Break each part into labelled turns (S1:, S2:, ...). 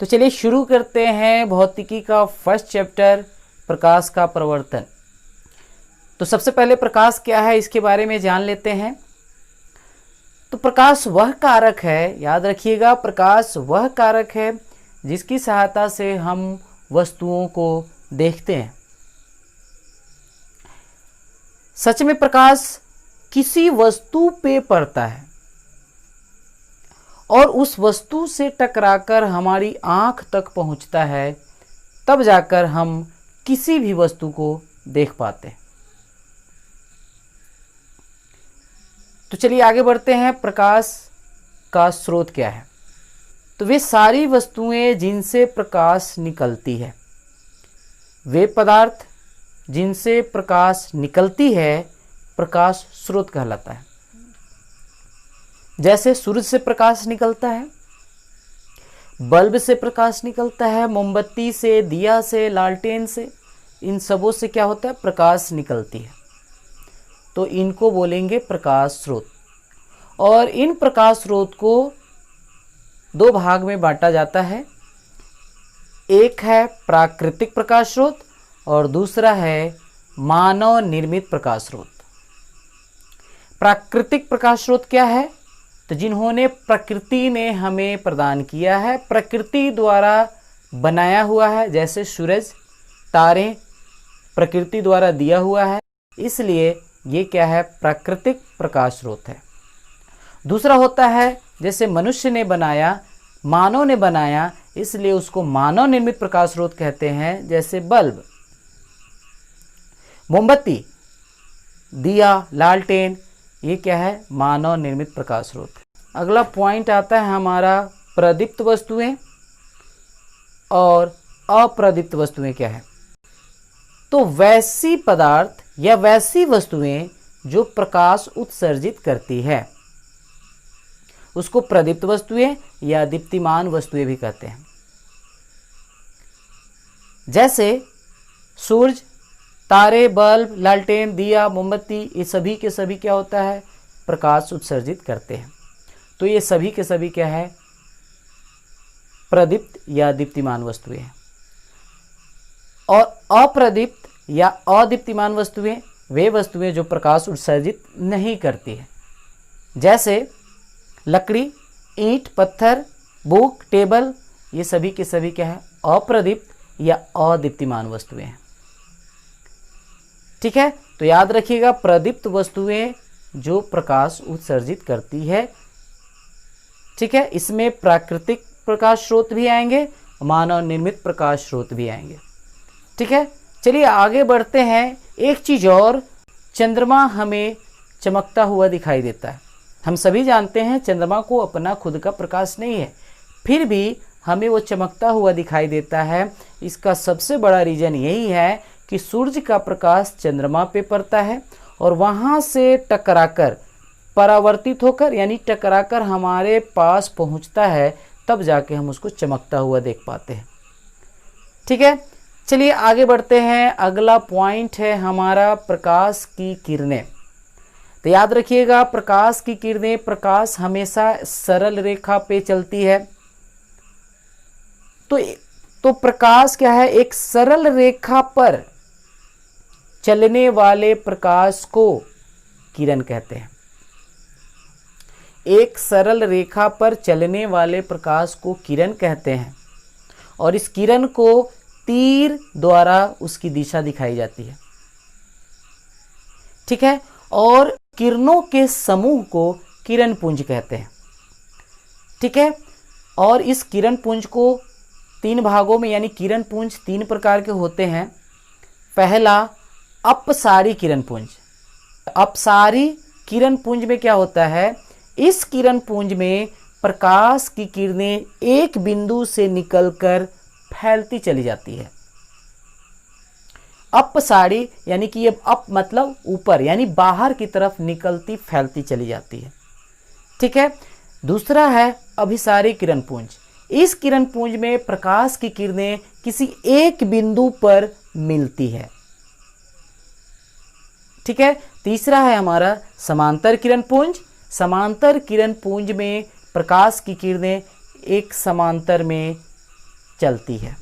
S1: तो चलिए शुरू करते हैं भौतिकी का फर्स्ट चैप्टर, प्रकाश का प्रवर्तन। तो सबसे पहले प्रकाश क्या है इसके बारे में जान लेते हैं। तो प्रकाश वह कारक है, याद रखिएगा, प्रकाश वह कारक है जिसकी सहायता से हम वस्तुओं को देखते हैं। सच में प्रकाश किसी वस्तु पे पड़ता है और उस वस्तु से टकराकर हमारी आंख तक पहुंचता है, तब जाकर हम किसी भी वस्तु को देख पाते हैं। तो चलिए आगे बढ़ते हैं। प्रकाश का स्रोत क्या है? तो वे सारी वस्तुएं जिनसे प्रकाश निकलती है, वे पदार्थ जिनसे प्रकाश निकलती है, प्रकाश स्रोत कहलाता है। जैसे सूरज से प्रकाश निकलता है, बल्ब से प्रकाश निकलता है, मोमबत्ती से, दिया से, लालटेन से, इन सबों से क्या होता है? प्रकाश निकलती है। तो इनको बोलेंगे प्रकाश स्रोत। और इन प्रकाश स्रोत को दो भाग में बांटा जाता है। एक है प्राकृतिक प्रकाश स्रोत और दूसरा है मानव निर्मित प्रकाश स्रोत। प्राकृतिक प्रकाश स्रोत क्या है? तो जिन्होंने प्रकृति ने हमें प्रदान किया है, प्रकृति द्वारा बनाया हुआ है, जैसे सूरज, तारे प्रकृति द्वारा दिया हुआ है, इसलिए ये क्या है? प्राकृतिक प्रकाश स्रोत है। दूसरा होता है जैसे मनुष्य ने बनाया, मानव ने बनाया, इसलिए उसको मानव निर्मित प्रकाश स्रोत कहते हैं। जैसे बल्ब, मोमबत्ती, दिया, लालटेन, ये क्या है? मानव निर्मित प्रकाश स्रोत। अगला पॉइंट आता है हमारा प्रदीप्त वस्तुएं और अप्रदीप्त वस्तुएं क्या है? तो वैसी पदार्थ या वैसी वस्तुएं जो प्रकाश उत्सर्जित करती है, उसको प्रदीप्त वस्तुएं या दीप्तिमान वस्तुएं भी कहते हैं। जैसे सूरज, तारे, बल्ब, लालटेन, दिया, मोमबत्ती, ये सभी के सभी क्या होता है? प्रकाश उत्सर्जित करते हैं। तो ये सभी के सभी क्या है? प्रदीप्त या दीप्तिमान वस्तुएं हैं। और अप्रदीप्त या अदीप्तिमान वस्तुएं वे वस्तुएं जो प्रकाश उत्सर्जित नहीं करती है। जैसे लकड़ी, ईंट, पत्थर, बुक, टेबल, ये सभी के सभी क्या है? अप्रदीप्त या अदीप्तिमान वस्तुएं हैं। ठीक है, तो याद रखिएगा, प्रदीप्त वस्तुएं जो प्रकाश उत्सर्जित करती है। ठीक है, इसमें प्राकृतिक प्रकाश स्रोत भी आएंगे, मानव निर्मित प्रकाश स्रोत भी आएंगे। ठीक है, चलिए आगे बढ़ते हैं। एक चीज और, चंद्रमा हमें चमकता हुआ दिखाई देता है। हम सभी जानते हैं चंद्रमा को अपना खुद का प्रकाश नहीं है, फिर भी हमें वो चमकता हुआ दिखाई देता है। इसका सबसे बड़ा रीजन यही है कि सूर्य का प्रकाश चंद्रमा पे पड़ता है और वहाँ से टकराकर, परावर्तित होकर यानी टकराकर हमारे पास पहुँचता है, तब जाके हम उसको चमकता हुआ देख पाते हैं। ठीक है, चलिए आगे बढ़ते हैं। अगला पॉइंट है हमारा प्रकाश की किरणें। तो याद रखिएगा, प्रकाश की किरणें, प्रकाश हमेशा सरल रेखा पे चलती है। तो प्रकाश क्या है? एक सरल रेखा पर चलने वाले प्रकाश को किरण कहते हैं। एक सरल रेखा पर चलने वाले प्रकाश को किरण कहते हैं और इस किरण को तीर द्वारा उसकी दिशा दिखाई जाती है। ठीक है, और किरणों के समूह को किरण पुंज कहते हैं। ठीक है, और इस किरण पुंज को तीन भागों में, यानी किरण पुंज तीन प्रकार के होते हैं। पहला अपसारी किरण पुंज। अपसारी किरण पुंज में क्या होता है? इस किरण पुंज में प्रकाश की किरणें एक बिंदु से निकलकर फैलती चली जाती है। अपसारी यानी कि ये अप मतलब ऊपर, यानी बाहर की तरफ निकलती फैलती चली जाती है। ठीक है, दूसरा है अभिसारी किरण पुंज। इस किरण पुंज में प्रकाश की किरणें किसी एक बिंदु पर मिलती है। ठीक है, तीसरा है हमारा समांतर किरण पुंज। समांतर किरण पुंज में प्रकाश की किरणें एक समांतर में चलती है।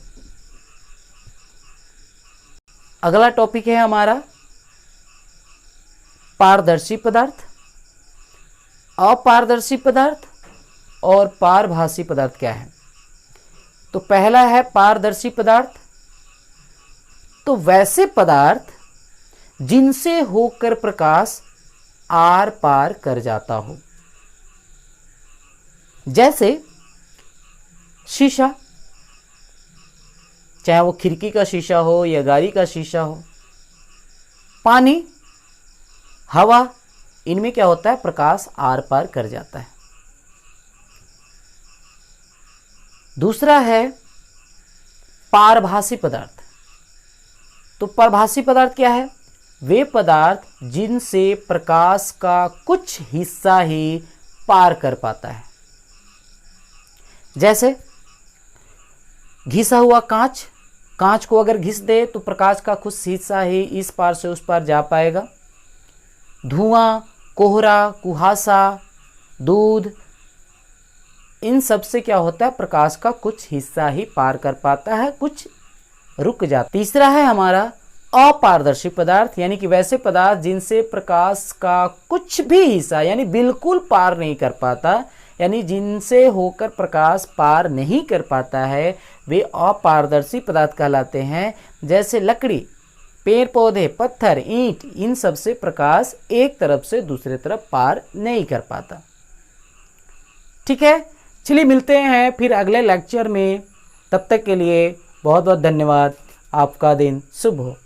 S1: अगला टॉपिक है हमारा पारदर्शी पदार्थ, अपारदर्शी पदार्थ और पारभासी पदार्थ क्या है। तो पहला है पारदर्शी पदार्थ। तो वैसे पदार्थ जिनसे होकर प्रकाश आर पार कर जाता हो, जैसे शीशा, चाहे वो खिड़की का शीशा हो या गाड़ी का शीशा हो, पानी, हवा, इनमें क्या होता है, प्रकाश आर पार कर जाता है। दूसरा है पारभासी पदार्थ। तो पारभासी पदार्थ क्या है, वे पदार्थ जिनसे प्रकाश का कुछ हिस्सा ही पार कर पाता है, जैसे घिसा हुआ कांच, कांच को अगर घिस दे तो प्रकाश का कुछ हिस्सा ही इस पार से उस पार जा पाएगा। धुआं, कोहरा, कुहासा, दूध, इन सब से क्या होता है, प्रकाश का कुछ हिस्सा ही पार कर पाता है, कुछ रुक जाता। तीसरा है हमारा अपारदर्शी पदार्थ, यानी कि वैसे पदार्थ जिनसे प्रकाश का कुछ भी हिस्सा यानी बिल्कुल पार नहीं कर पाता, यानी जिनसे होकर प्रकाश पार नहीं कर पाता है, वे अपारदर्शी पदार्थ कहलाते हैं। जैसे लकड़ी, पेड़ पौधे, पत्थर, ईंट, इन सब से प्रकाश एक तरफ से दूसरे तरफ पार नहीं कर पाता। ठीक है, चलिए मिलते हैं फिर अगले लेक्चर में। तब तक के लिए बहुत बहुत धन्यवाद। आपका दिन शुभ हो।